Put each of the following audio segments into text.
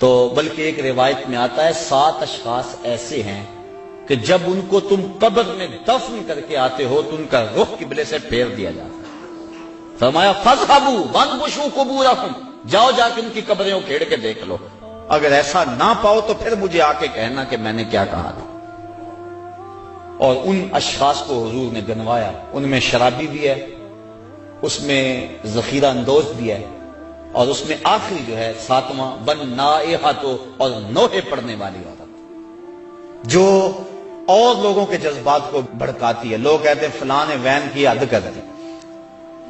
تو بلکہ ایک روایت میں آتا ہے 7 اشخاص ایسے ہیں کہ جب ان کو تم قبر میں دفن کر کے آتے ہو تو ان کا رخ قبلے سے پھیر دیا جاتا ہے۔ فرمایا فَاذْهَبُوا وَانْبُشُوا قُبُورَهُمْ، جاؤ جا کے ان کی قبریں اکھیڑ کے دیکھ لو، اگر ایسا نہ پاؤ تو پھر مجھے آ کے کہنا کہ میں نے کیا کہا تھا۔ اور ان اشخاص کو حضور نے گنوایا، ان میں شرابی بھی ہے، اس میں ذخیرہ اندوز بھی ہے، اور اس میں آخری جو ہے 7واں وَالنَّائِحَةُ، اور نوحے پڑھنے والی عورت جو اور لوگوں کے جذبات کو بھڑکاتی ہے۔ لوگ کہتے ہیں فلاں نے وین کی حد کر دی،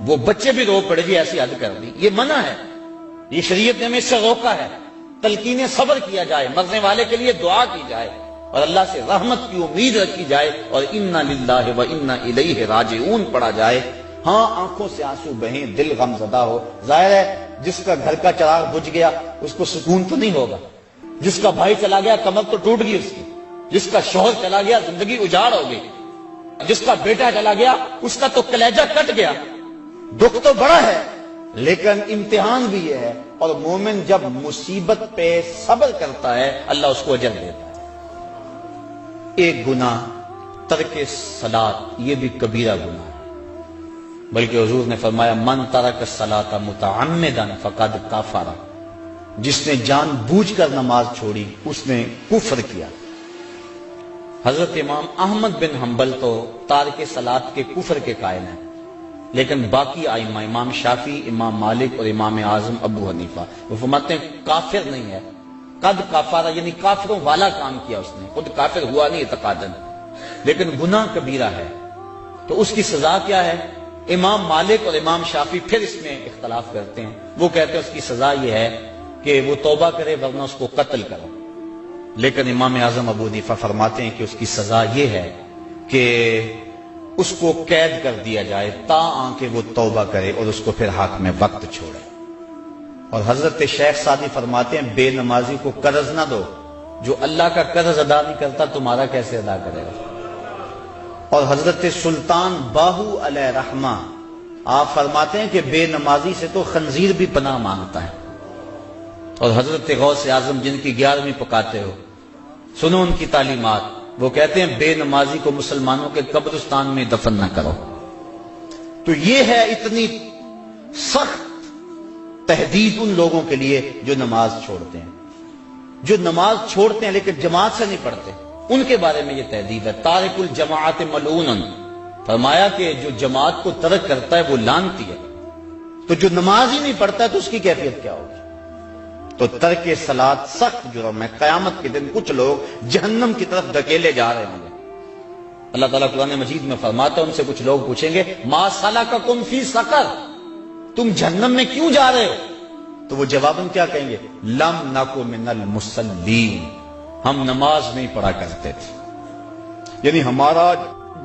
وہ بچے بھی رو پڑے جی ایسی حد کر دی، یہ منع ہے، یہ شریعت نے ہمیں اس سے روکا ہے۔ تلقین صبر کیا جائے، مرنے والے کے لیے دعا کی جائے اور اللہ سے رحمت کی امید رکھی جائے، اور انا للہ و انا الیہ راجعون پڑھا جائے۔ ہاں آنکھوں سے آنسو بہیں، دل غم زدہ ہو، ظاہر ہے جس کا گھر کا چراغ بجھ گیا اس کو سکون تو نہیں ہوگا، جس کا بھائی چلا گیا کمر تو ٹوٹ گئی اس کی، جس کا شوہر چلا گیا زندگی اجاڑ ہو گئی، جس کا بیٹا چلا گیا اس کا تو کلیجہ کٹ گیا، دکھ تو بڑا ہے لیکن امتحان بھی یہ ہے۔ اور مومن جب مصیبت پہ صبر کرتا ہے اللہ اس کو اجر دیتا ہے۔ ایک گناہ ترک صلاۃ، یہ بھی کبیرہ گناہ ہے، بلکہ حضور نے فرمایا من ترک الصلاۃ متعمدا فقد کفر، جس نے جان بوجھ کر نماز چھوڑی اس نے کفر کیا۔ حضرت امام احمد بن حنبل تو تارک صلاۃ کے کفر کے قائل ہیں، لیکن باقی ائمہ امام شافعی، امام مالک اور امام اعظم ابو حنیفہ وہ فرماتے ہیں کافر نہیں ہے، قد کافر یعنی کافروں والا کام کیا اس نے، خود کافر ہوا نہیں اعتقاداً، لیکن گناہ کبیرہ ہے، تو اس کی سزا کیا ہے؟ امام مالک اور امام شافعی پھر اس میں اختلاف کرتے ہیں، وہ کہتے ہیں اس کی سزا یہ ہے کہ وہ توبہ کرے ورنہ اس کو قتل کرو، لیکن امام اعظم ابو حنیفہ فرماتے ہیں کہ اس کی سزا یہ ہے کہ اس کو قید کر دیا جائے تاکہ وہ توبہ کرے اور اس کو پھر حاکم وقت چھوڑے۔ اور حضرت شیخ سعدی فرماتے ہیں بے نمازی کو قرض نہ دو، جو اللہ کا قرض ادا نہیں کرتا تمہارا کیسے ادا کرے گا۔ اور حضرت سلطان باہو علیہ رحمہ آپ فرماتے ہیں کہ بے نمازی سے تو خنزیر بھی پناہ مانگتا ہے۔ اور حضرت غوث اعظم جن کی 11ویں پکاتے ہو، سنو ان کی تعلیمات، وہ کہتے ہیں بے نمازی کو مسلمانوں کے قبرستان میں دفن نہ کرو۔ تو یہ ہے اتنی سخت تحدید ان لوگوں کے لیے جو نماز چھوڑتے ہیں، جو نماز چھوڑتے ہیں لیکن جماعت سے نہیں پڑھتے، ان کے بارے میں یہ تحدید ہے۔ تارک الجماعت ملعون، فرمایا کہ جو جماعت کو ترک کرتا ہے وہ لعنتی ہے، تو جو نماز ہی نہیں پڑھتا ہے تو اس کی کیفیت کیا ہوگی؟ تو ترک صلاۃ سخت جرم ہے، قیامت کے دن کچھ لوگ جہنم کی طرف دھکیلے جا رہے ہوں گے۔ اللہ تعالیٰ قرآن مجید میں فرماتا ہے ان سے کچھ لوگ پوچھیں گے ما سلککم فی سقر، تم جہنم میں کیوں جا رہے ہو؟ تو وہ جواباً کیا کہیں گے؟ لم نک من المصلین، ہم نماز نہیں پڑھا کرتے تھے، یعنی ہمارا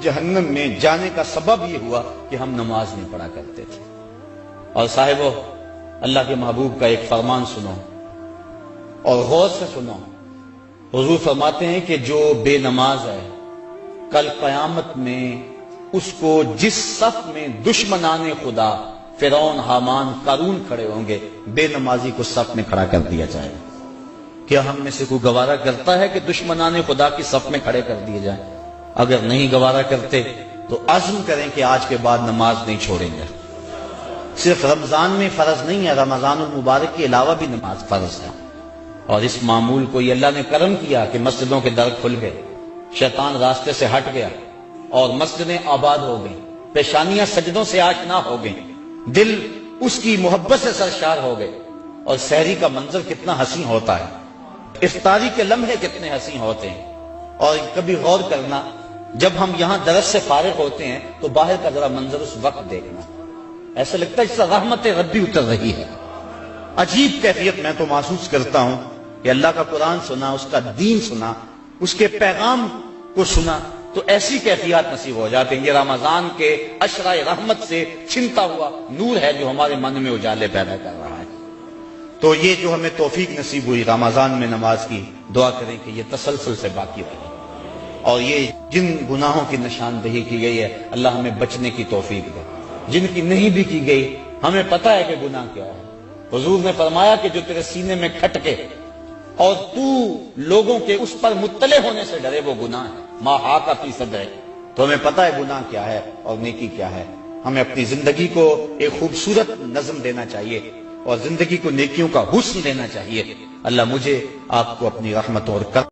جہنم میں جانے کا سبب یہ ہوا کہ ہم نماز نہیں پڑھا کرتے تھے۔ اور صاحبو اللہ کے محبوب کا ایک فرمان سنو اور غور سے سنو، حضور فرماتے ہیں کہ جو بے نماز ہے کل قیامت میں اس کو جس صف میں دشمنان خدا فرعون، حامان، قارون کھڑے ہوں گے، بے نمازی کو صف میں کھڑا کر دیا جائے گا۔ کیا ہم میں سے کوئی گوارا کرتا ہے کہ دشمنان خدا کی صف میں کھڑے کر دیے جائیں؟ اگر نہیں گوارا کرتے تو عزم کریں کہ آج کے بعد نماز نہیں چھوڑیں گے۔ صرف رمضان میں فرض نہیں ہے، رمضان المبارک کے علاوہ بھی نماز فرض ہے۔ اور اس معمول کو یہ اللہ نے کرم کیا کہ مسجدوں کے در کھل گئے، شیطان راستے سے ہٹ گیا اور مسجدیں آباد ہو گئیں، پیشانیاں سجدوں سے آشنا ہو گئیں، دل اس کی محبت سے سرشار ہو گئے، اور سحری کا منظر کتنا حسین ہوتا ہے، افطاری کے لمحے کتنے حسین ہوتے ہیں۔ اور کبھی غور کرنا، جب ہم یہاں درس سے فارغ ہوتے ہیں تو باہر کا ذرا منظر اس وقت دیکھنا، ایسا لگتا ہے جس طرح رحمت ربی اتر رہی ہے، عجیب کیفیت میں تو محسوس کرتا ہوں کہ اللہ کا قرآن سنا، اس کا دین سنا، اس کے پیغام کو سنا تو ایسی کیفیات نصیب ہو جاتے ہیں۔ یہ رمضان کے عشرہ رحمت سے چھنتا ہوا نور ہے جو ہمارے من میں اجالے پیدا کر رہا ہے۔ تو یہ جو ہمیں توفیق نصیب ہوئی رمضان میں نماز کی، دعا کریں کہ یہ تسلسل سے باقی رہے، اور یہ جن گناہوں کی نشاندہی کی گئی ہے اللہ ہمیں بچنے کی توفیق دے، جن کی نہیں بھی کی گئی ہمیں پتہ ہے کہ گناہ کیا ہے۔ حضور نے فرمایا کہ جو تیرے سینے میں کھٹکے اور تو لوگوں کے اس پر مطلع ہونے سے ڈرے، وہ گناہ ہے۔ ما حاک فی صدرک، تو ہمیں پتہ ہے گناہ کیا ہے اور نیکی کیا ہے۔ ہمیں اپنی زندگی کو ایک خوبصورت نظم دینا چاہیے اور زندگی کو نیکیوں کا حسن دینا چاہیے۔ اللہ مجھے آپ کو اپنی رحمت اور کرم